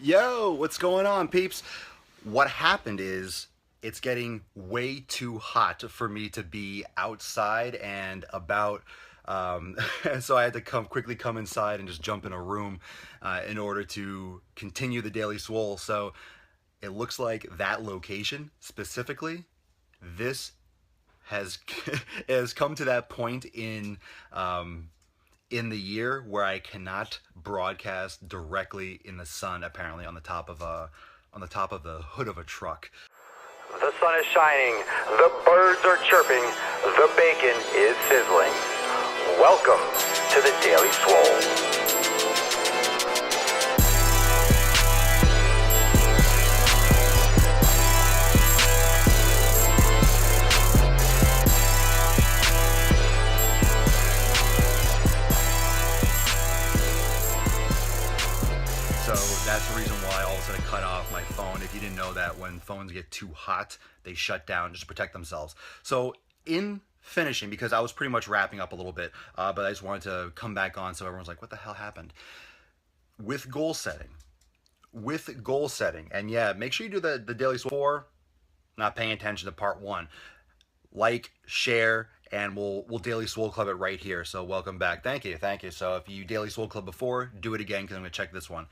Yo, what's going on, peeps? What happened is it's getting way too hot for me to be outside and about. So I had to quickly come inside and just jump in a room in order to continue the Daily Swole. So it looks like that location specifically, this has has come to that point in the year where I cannot broadcast directly in the sun, apparently on the top of the hood of a truck. The sun is shining, the birds are chirping, the bacon is sizzling. Welcome to the Daily Swole. So that's the reason why all of a sudden I cut off my phone. If you didn't know that, when phones get too hot, they shut down just to protect themselves. So in finishing, because I was pretty much wrapping up a little bit, but I just wanted to come back on so everyone's like, what the hell happened? With goal setting, and yeah, make sure you do the Daily Swole. Not paying attention to part one. Like, share, and we'll Daily Swole Club it right here. So welcome back. Thank you. So if you Daily Swole Club before, do it again because I'm going to check this one.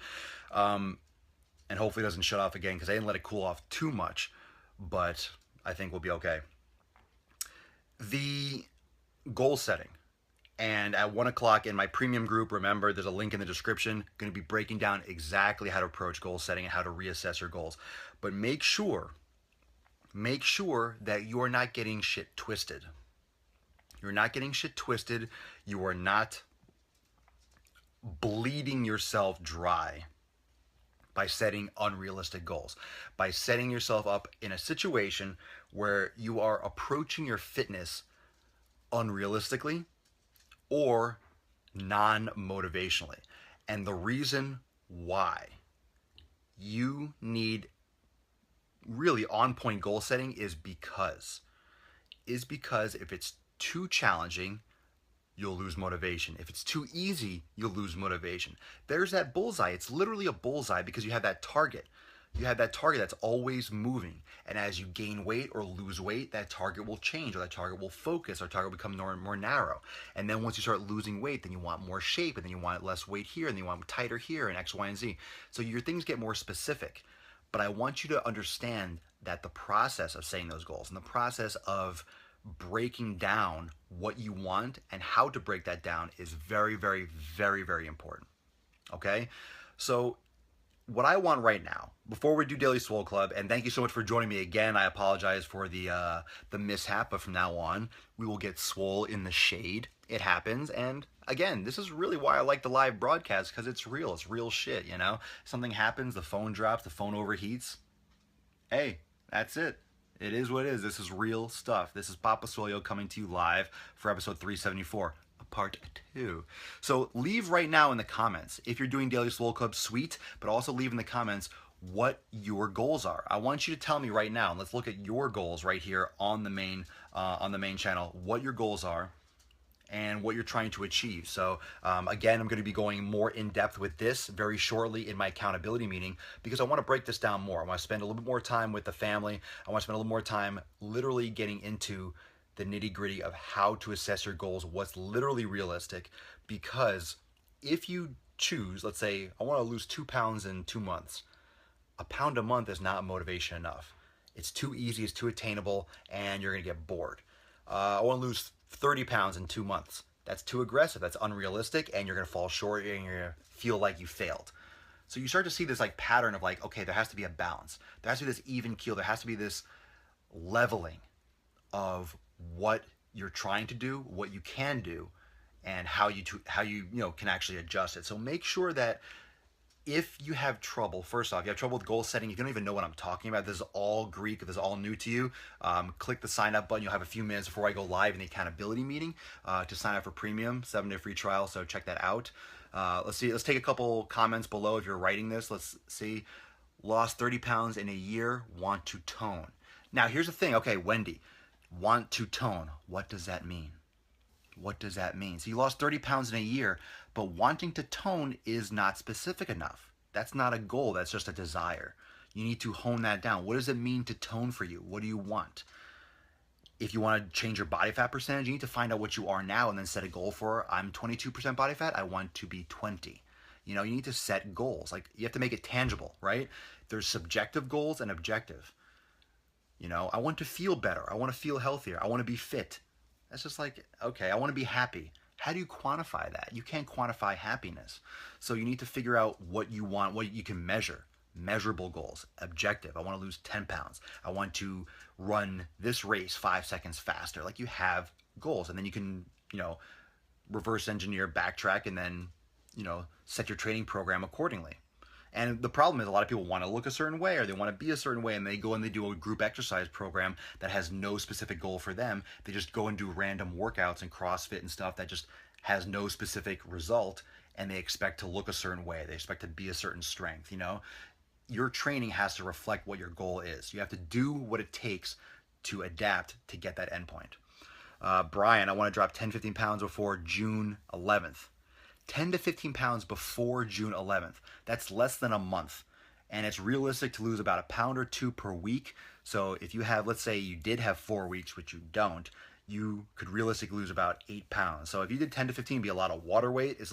And hopefully it doesn't shut off again because I didn't let it cool off too much, but I think we'll be okay. The goal setting. And at 1 o'clock in my premium group, remember, there's a link in the description, going to be breaking down exactly how to approach goal setting and how to reassess your goals. But make sure that you're not getting shit twisted. You're not getting shit twisted. You are not bleeding yourself dry by setting unrealistic goals, by setting yourself up in a situation where you are approaching your fitness unrealistically or non-motivationally. And the reason why you need really on-point goal setting is because if it's too challenging, you'll lose motivation. If it's too easy, you'll lose motivation. There's that bullseye. It's literally a bullseye because you have that target. You have that target that's always moving. And as you gain weight or lose weight, that target will change, or that target will focus, or target will become more narrow. And then once you start losing weight, then you want more shape, and then you want less weight here, and then you want tighter here, and X, Y, and Z. So your things get more specific. But I want you to understand that the process of setting those goals and the process of breaking down what you want and how to break that down is very, very, very, very important. Okay? So what I want right now, before we do Daily Swole Club, and thank you so much for joining me again. I apologize for the mishap, but from now on, we will get swole in the shade. It happens, and again, this is really why I like the live broadcast, because it's real shit, you know? Something happens, the phone drops, the phone overheats. Hey, that's it. It is what it is. This is real stuff. This is Papa Swole coming to you live for episode 374. Part 2. So leave right now in the comments. If you're doing Daily Swole Club, sweet, but also leave in the comments what your goals are. I want you to tell me right now, and let's look at your goals right here on the main channel, what your goals are and what you're trying to achieve. So again, I'm going to be going more in depth with this very shortly in my accountability meeting because I want to break this down more. I want to spend a little bit more time with the family. I want to spend a little more time literally getting into the nitty-gritty of how to assess your goals, what's literally realistic, because if you choose, let's say, I want to lose 2 pounds in 2 months, a pound a month is not motivation enough. It's too easy, it's too attainable, and you're going to get bored. I want to lose 30 pounds in 2 months. That's too aggressive, that's unrealistic, and you're going to fall short, and you're going to feel like you failed. So you start to see this like pattern of like, okay, there has to be a balance. There has to be this even keel. There has to be this leveling of what you're trying to do, what you can do, and how you can actually adjust it. So make sure that if you have trouble, first off, you have trouble with goal setting, you don't even know what I'm talking about, this is all Greek, this is all new to you, click the sign up button. You'll have a few minutes before I go live in the accountability meeting to sign up for premium, 7-day free trial, so check that out. Let's take a couple comments below if you're writing this. Let's see. Lost 30 pounds in a year, want to tone. Now here's the thing, okay, Wendy, want to tone. What does that mean? What does that mean? So you lost 30 pounds in a year, but wanting to tone is not specific enough. That's not a goal, that's just a desire. You need to hone that down. What does it mean to tone for you? What do you want? If you want to change your body fat percentage, you need to find out what you are now and then set a goal for, I'm 22% body fat, I want to be 20. You know, you need to set goals. Like, you have to make it tangible, right? There's subjective goals and objective. You know, I want to feel better. I want to feel healthier. I want to be fit. That's just like, okay, I want to be happy. How do you quantify that? You can't quantify happiness. So you need to figure out what you want, what you can measure. Measurable goals. Objective. I want to lose 10 pounds. I want to run this race 5 seconds faster. Like, you have goals, and then you can, you know, reverse engineer, backtrack, and then, you know, set your training program accordingly. And the problem is, a lot of people want to look a certain way, or they want to be a certain way, and they go and they do a group exercise program that has no specific goal for them. They just go and do random workouts and CrossFit and stuff that just has no specific result, and they expect to look a certain way. They expect to be a certain strength, you know? Your training has to reflect what your goal is. You have to do what it takes to adapt to get that endpoint. Brian, I want to drop 10, 15 pounds before June 11th. 10 to 15 pounds before June 11th. That's less than a month. And it's realistic to lose about a pound or two per week. So if you have, let's say you did have 4 weeks, which you don't, you could realistically lose about 8 pounds. So if you did 10 to 15, it'd be a lot of water weight. It's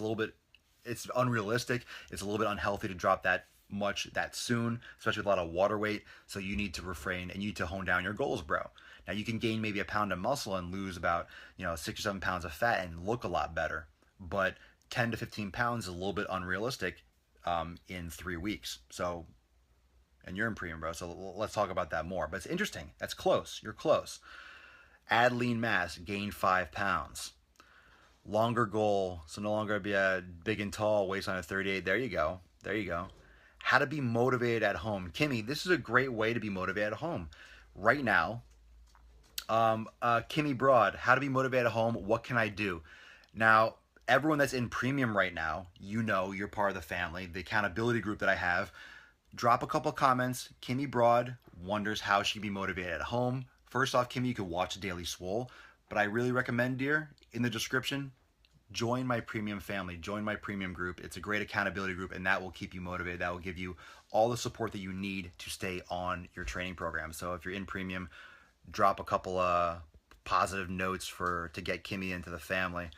unrealistic. It's a little bit unhealthy to drop that much that soon, especially with a lot of water weight. So you need to refrain and you need to hone down your goals, bro. Now you can gain maybe a pound of muscle and lose about, 6 or 7 pounds of fat and look a lot better. But 10 to 15 pounds is a little bit unrealistic in 3 weeks. So, and you're in premium, bro. So let's talk about that more. But it's interesting. That's close. You're close. Add lean mass, gain 5 pounds. Longer goal, so no longer be a big and tall, waistline of 38. There you go. There you go. How to be motivated at home. Kimmy, this is a great way to be motivated at home. Right now, Kimmy Broad, how to be motivated at home. What can I do? Now, everyone that's in premium right now, you know, you're part of the family, the accountability group that I have. Drop a couple comments. Kimmy Broad wonders how she can be motivated at home. First off, Kimmy, you could watch Daily Swole, but I really recommend, dear, in the description, join my premium family, join my premium group. It's a great accountability group, and that will keep you motivated. That will give you all the support that you need to stay on your training program. So if you're in premium, drop a couple positive notes to get Kimmy into the family.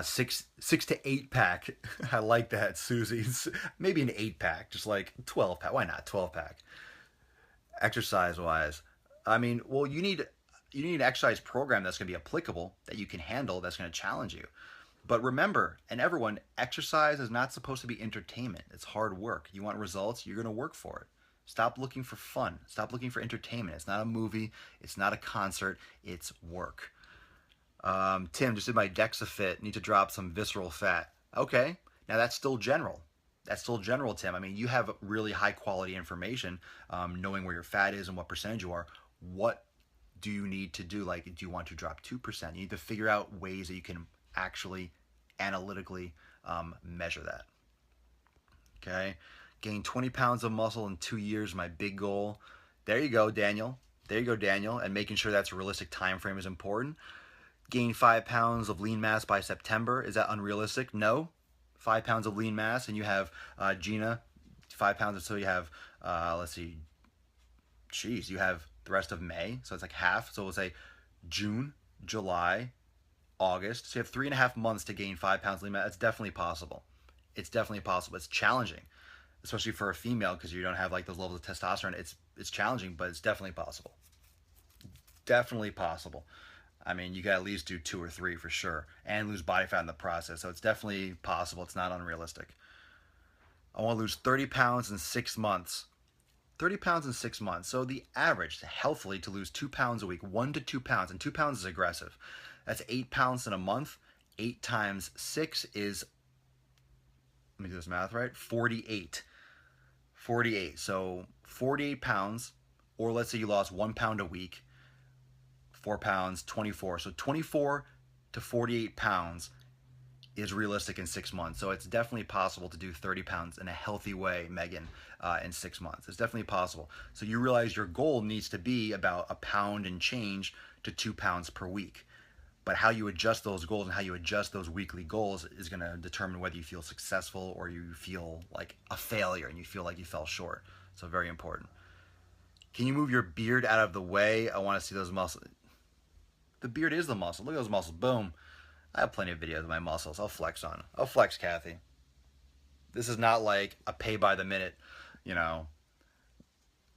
6 to 8 pack. I like that, Susie. Maybe an 8 pack, just like 12 pack. Why not 12 pack? Exercise wise, I mean, well, you need an exercise program that's going to be applicable, that you can handle, that's going to challenge you. But remember, and everyone, exercise is not supposed to be entertainment. It's hard work. You want results, you're going to work for it. Stop looking for fun. Stop looking for entertainment. It's not a movie. It's not a concert. It's work. Tim, just did my DEXA fit. Need to drop some visceral fat. Okay. Now that's still general. That's still general, Tim. I mean, you have really high quality information, knowing where your fat is and what percentage you are. What do you need to do? Like, do you want to drop 2%? You need to figure out ways that you can actually analytically measure that. Okay. Gain 20 pounds of muscle in 2 years, my big goal. There you go, Daniel. There you go, Daniel. And making sure that's a realistic time frame is important. Gain 5 pounds of lean mass by September. Is that unrealistic? No. 5 pounds of lean mass, and you have Gina, 5 pounds until you have, let's see, you have the rest of May, so it's like half. So we'll say June, July, August. So you have 3.5 months to gain 5 pounds of lean mass. It's definitely possible. It's definitely possible. It's challenging, especially for a female, because you don't have like those levels of testosterone. It's challenging, but it's definitely possible. Definitely possible. I mean, you got to at least do 2 or 3 for sure, and lose body fat in the process. So it's definitely possible. It's not unrealistic. I want to lose 30 pounds in 6 months. 30 pounds in 6 months. So the average, healthily, to lose 2 pounds a week, 1 to 2 pounds, and 2 pounds is aggressive. That's 8 pounds in a month. 8 times 6 is, let me do this math right, 48. 48. So 48 pounds, or let's say you lost 1 pound a week, 4 pounds, 24. So 24 to 48 pounds is realistic in 6 months. So it's definitely possible to do 30 pounds in a healthy way, Megan, in 6 months. It's definitely possible. So you realize your goal needs to be about a pound and change to 2 pounds per week. But how you adjust those goals and how you adjust those weekly goals is going to determine whether you feel successful or you feel like a failure and you feel like you fell short. So very important. Can you move your beard out of the way? I want to see those muscles. The beard is the muscle. Look at those muscles. Boom. I have plenty of videos of my muscles. I'll flex on. I'll flex, Kathy. This is not like a pay by the minute, you know,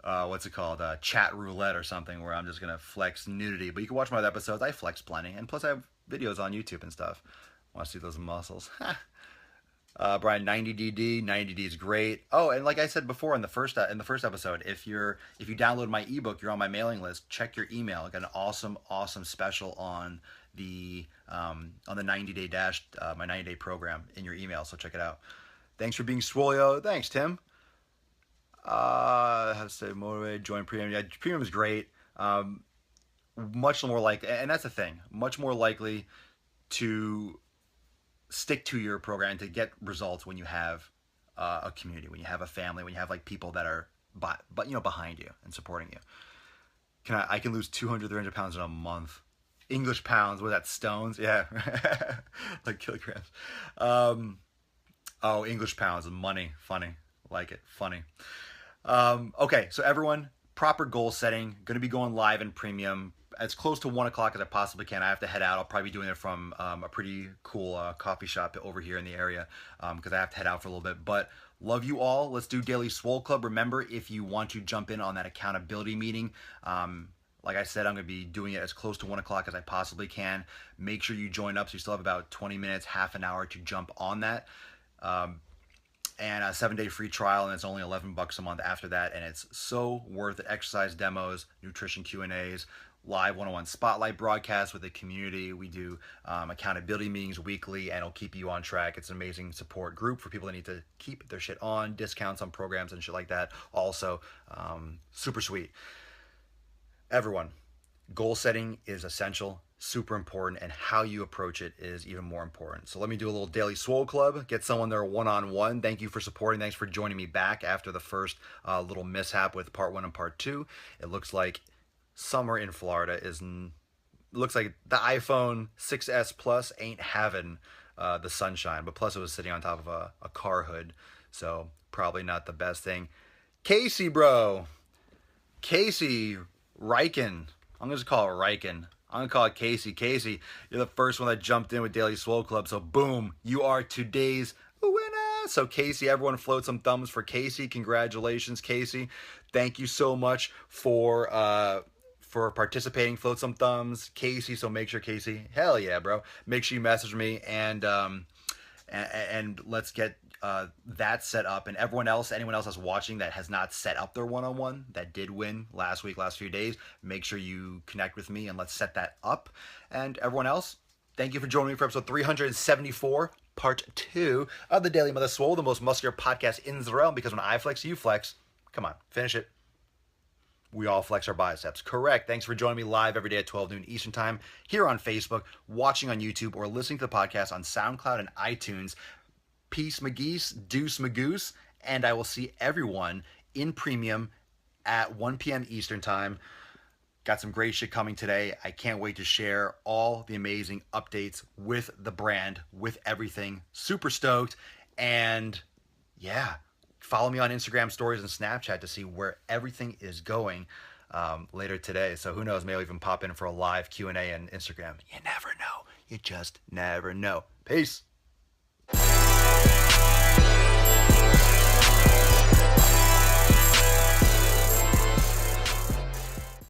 what's it called? Chat roulette or something where I'm just going to flex nudity. But you can watch my other episodes. I flex plenty. And plus I have videos on YouTube and stuff. Want to see those muscles. Brian, 90DD. 90D is great. Oh, and like I said before in the first episode, if you download my ebook, you're on my mailing list, check your email. I got an awesome special on the 90-day dash, my 90-day program in your email. So check it out. Thanks for being Swole. Thanks, Tim. How to stay motivated, join premium. Yeah, premium is great. Much more like, and that's the thing, much more likely to stick to your program and to get results when you have a community, when you have a family, when you have like people that are behind you and supporting you. I can lose 200, 300 pounds in a month. English pounds, what is that, stones? Yeah, like kilograms. English pounds, money, funny, like it, funny. Okay, so everyone, proper goal setting, going to be going live in premium as close to 1 o'clock as I possibly can. I have to head out. I'll probably be doing it from a pretty cool coffee shop over here in the area because I have to head out for a little bit. But love you all. Let's do Daily Swole Club. Remember, if you want to jump in on that accountability meeting, like I said, I'm going to be doing it as close to 1 o'clock as I possibly can. Make sure you join up so you still have about 20 minutes, half an hour to jump on that. And a 7-day free trial, and it's only $11 a month after that, and it's so worth it. Exercise demos, nutrition Q&As, live one-on-one spotlight broadcasts with the community. We do accountability meetings weekly, and it'll keep you on track. It's an amazing support group for people that need to keep their shit on, discounts on programs and shit like that. Also, super sweet. Everyone, goal setting is essential, super important, and how you approach it is even more important. So let me do a little Daily Swole Club, get someone there one-on-one. Thank you for supporting. Thanks for joining me back after the first little mishap with part 1 and part 2. It looks like summer in Florida looks like the iPhone 6S Plus ain't having the sunshine, but plus it was sitting on top of a car hood, so probably not the best thing. Casey, bro. Casey Riken. I'm going to call it Riken. I'm going to call it Casey. Casey, you're the first one that jumped in with Daily Swole Club, so boom, you are today's winner. So Casey, everyone float some thumbs for Casey. Congratulations, Casey. Thank you so much for participating. Float some thumbs, Casey. So make sure, Casey, hell yeah, bro. Make sure you message me and let's get that set up. And anyone else that's watching that has not set up their one-on-one that did win last few days, make sure you connect with me and let's set that up. And everyone else, thank you for joining me for episode 374, part 2 of the Daily Mother Swole, the most muscular podcast in the realm, because when I flex, you flex. Come on, finish it. We all flex our biceps. Correct. Thanks for joining me live every day at 12 noon Eastern Time here on Facebook, watching on YouTube, or listening to the podcast on SoundCloud and iTunes. Peace, McGeese, deuce, Magoose, and I will see everyone in premium at 1 p.m. Eastern Time. Got some great shit coming today. I can't wait to share all the amazing updates with the brand, with everything. Super stoked. And yeah, follow me on Instagram stories and Snapchat to see where everything is going later today. So who knows, maybe I'll even pop in for a live Q&A on Instagram. You never know. You just never know. Peace.